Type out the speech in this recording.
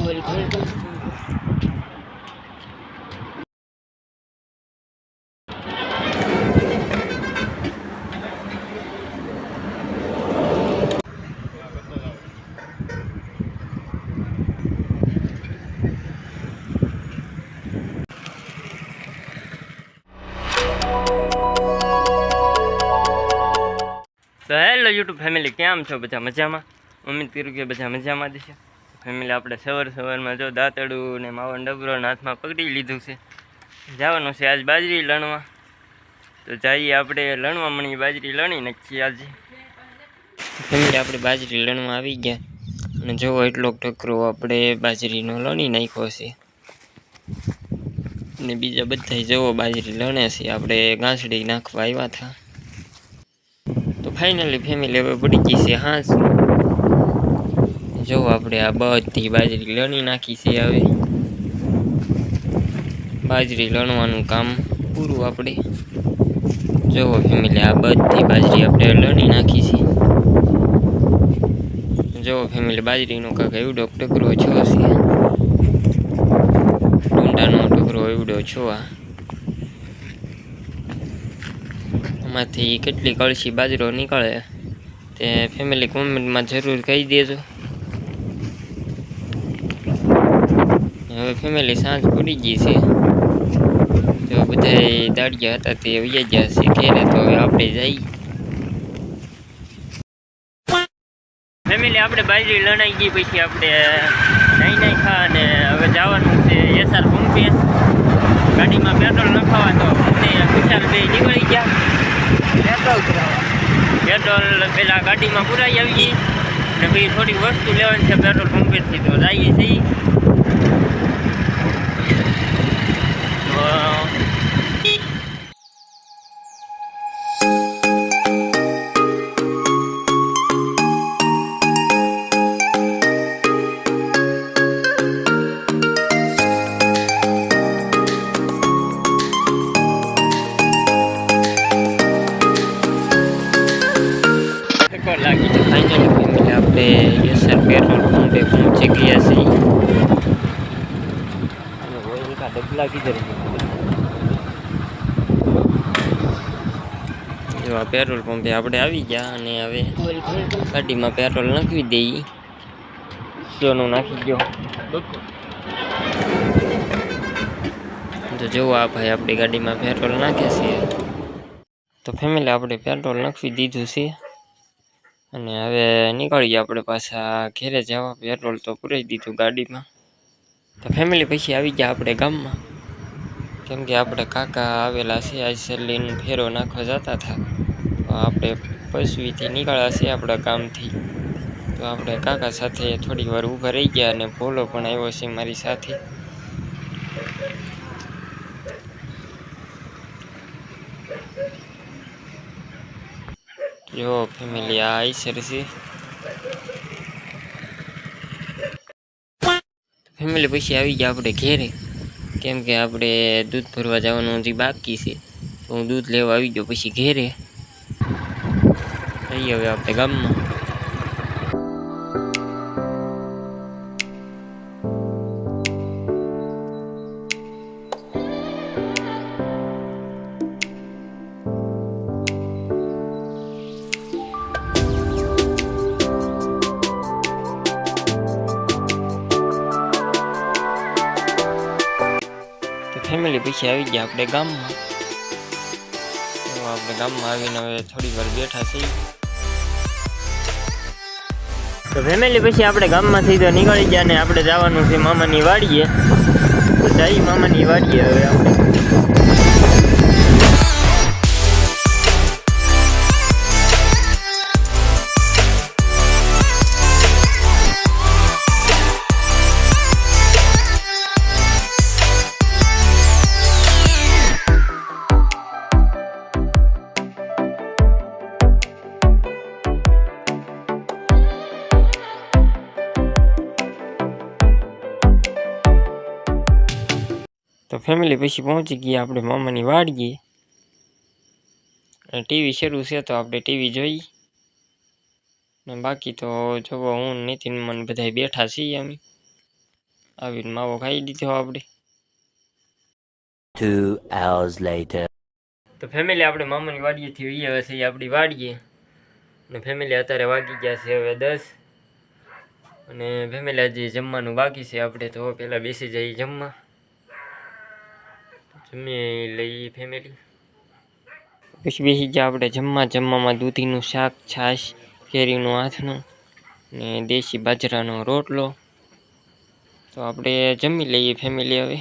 તો hello YouTube family, કેમ છો? બધા મજામાં? ઉમ્મીદ કરું કે બધા મજામાં જ છે. ફેમિલી, આપણે સવારમાં જો દાંતડું ને માવો ડબરો હાથમાં પકડી લીધું છે. જવાનું છે આજ બાજરી લણવા. તો જઈએ આપણે લણવા મળી, બાજરી લણી નાખીએ આજે. ફેમિલી, આપણે બાજરી લણવા આવી ગયા અને જોવો એટલો ટકરો આપણે બાજરીનો લણી નાખ્યો છે. ને બીજા બધા જોવો બાજરી લણે છે. આપણે ઘાસડી નાખવા આવ્યા હતા. તો ફાઇનલી ફેમિલી, હવે પડી ગઈ છે હાંસ. જો આપણે આ બધી બાજરી લણી નાખી છે. હવે બાજરી લણવાનું કામ પૂરું. આપણે જોવો ફેમિલી, આ બધી બાજરી આપણે લણી નાખી છે. જોવો ફેમિલી, બાજરીનો કાંક એવડો ટકરો છો છે. ડુંડાનો ટકરો એવડો છો. આમાંથી કેટલી કળશી બાજરો નીકળે તે ફેમિલી કોમેન્ટમાં જરૂર કહી દેજો. હવે ફેમિલી, સાંજ પડી ગઈ છે. જો બધા દાડિયા હતા તે વૈયા ગયા છે ઘેરે. તો હવે આપણે જઈએ. ફેમિલી, આપણે બાજરી લણાઈ ગઈ પછી આપણે નાઈ ખા અને હવે જવાનું છે એસઆર પંપે. ગાડીમાં પેટ્રોલ નખાવા. તો ખુશાલ બે નીકળી ગયા પેટ્રોલ પેલા ગાડીમાં પુરાઈ આવીએ અને પછી થોડી વસ્તુ લેવાની છે પેટ્રોલ પંપેથી. તો જઈએ છીએ. લાગી તો ફાઇનલી ફેમિલી, આપણે એસઆર પેટ્રોલ પંપે પહોંચી ગયા છીએ. અને ઓઇલ કા ડબલા કિધર જો આ પેટ્રોલ પંપે આપણે આવી ગયા અને હવે ગાડીમાં પેટ્રોલ નાખી દઈએ. સોનું નાખી ગયો. તો જોવો આ ભાઈ આપણી ગાડીમાં પેટ્રોલ નાખે છે. તો ફેમિલી, આપણે પેટ્રોલ નાખી દીધું છે અને હવે નીકળીએ આપણે પાછા ઘેરે જવા. પેટ્રોલ તો પૂરાઈ દીધું ગાડીમાં. તો ફેમિલી, પછી આવી ગયા આપણે ગામમાં, કેમ કે આપણે કાકા આવેલા છે. આજ લઈને ફેરો નાખવા જતા હતા. તો આપણે પશુથી નીકળ્યા છે આપણા ગામથી. તો આપણે કાકા સાથે થોડી વાર ઊભા રહી ગયા અને ભોલો પણ આવ્યો છે મારી સાથે. જો ફેમિલી, આ આઈસર છે. ફેમિલી, પછી આવી ગયા આપણે ઘેરે, કેમ કે આપણે દૂધ ભરવા જવાનું હજી બાકી છે. તો હું દૂધ લેવા આવી ગયો પછી ઘેરે. જઈએ હવે આપણે ગામમાં. ફેમિલી, પછી આવી ગયા આપણે ગામમાં. આપણે ગામમાં આવીને હવે થોડી વાર બેઠા છીએ. તો ફેમિલી, પછી આપણે ગામમાંથી તો નીકળી ગયા ને આપણે જવાનું છે મામાની વાડીએ. તો જઈ મામાની વાડીએ હવે આપણે. તો ફેમિલી, પછી પહોંચી ગયા આપણે મામાની વાડીએ. ટીવી શરૂ છે તો આપણે ટીવી જોઈ. ને બાકી તો જોવો હું નીતિન મન બધા બેઠા છીએ અમે. આવીને માવો ખાઈ દીધો આપણે. 2 hours later. તો ફેમિલી આપણે મામાની વાડીએથી આવ્યા છીએ આપણી વાડીએ. અને ફેમિલી અત્યારે વાગી ગયા છે હવે 10. અને ફેમિલી આજે જમવાનું બાકી છે, આપણે તો પહેલાં બેસી જઈએ જમવા. જમી લઈએ ફેમિલી, પછી બેસી ગયા આપણે જમવામાં દૂધીનું શાક, છાશ, કેરીનું આથણું ને દેશી બાજરાનો રોટલો. તો આપણે જમી લઈએ ફેમિલી હવે.